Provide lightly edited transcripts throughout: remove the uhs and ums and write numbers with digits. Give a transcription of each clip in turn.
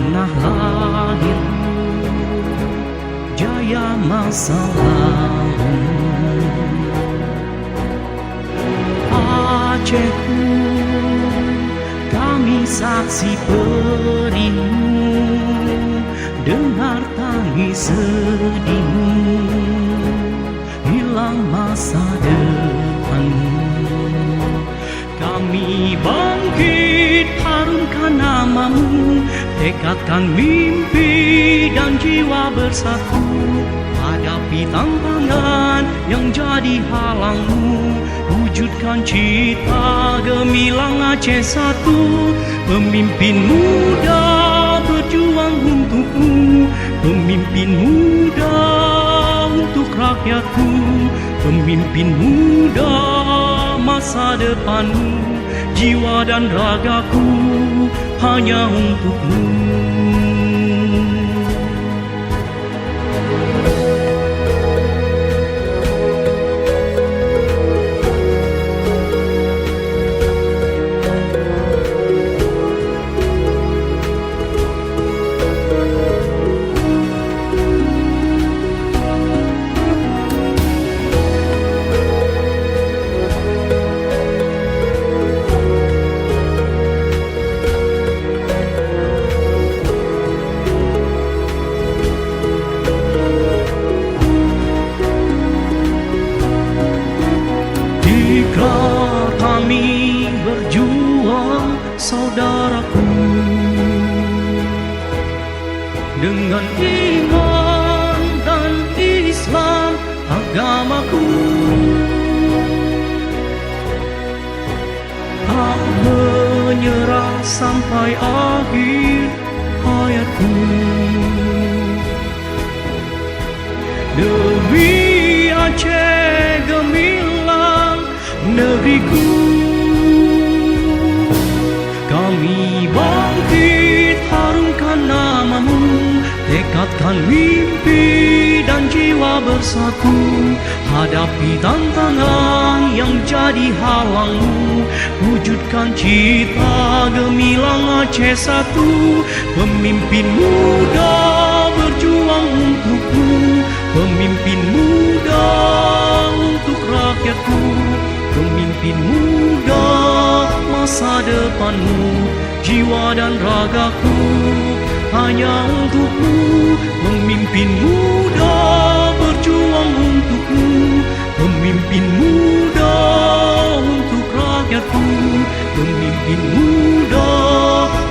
tanah lahirku, jaya masa lalu. Acehku, kami saksi perihmu, dengar tangis sedihmu, hilang masa depanmu. Kami bangkit harumkan namamu, tekadkan mimpi dan jiwa bersatu, hadapi tantangan yang jadi halangmu, wujudkan cita gemilang Aceh satu. Pemimpin muda berjuang untukmu, pemimpin muda untuk rakyatku, pemimpin muda masa depanmu, jiwa dan ragaku hanya untukmu. Kami berjuang saudaraku, dengan iman dan Islam agamaku, tak menyerah sampai akhir hayatku. Demi Aceh gemilang negeriku, kami bangkit harumkan namamu, tekadkan mimpi dan jiwa bersatu, hadapi tantangan yang jadi halangmu, wujudkan cita gemilang Aceh satu. Pemimpin muda berjuang untukmu, pemimpin muda untuk rakyatku, pemimpin muda masa depanmu, jiwa dan ragaku hanya untukmu. Pemimpin muda berjuang untukmu, pemimpin muda untuk rakyatku, pemimpin muda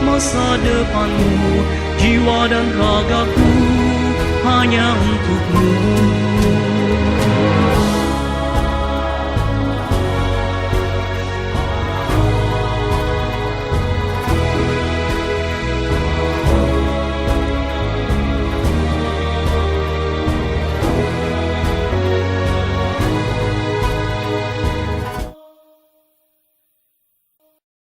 masa depanmu, jiwa dan ragaku hanya untukmu.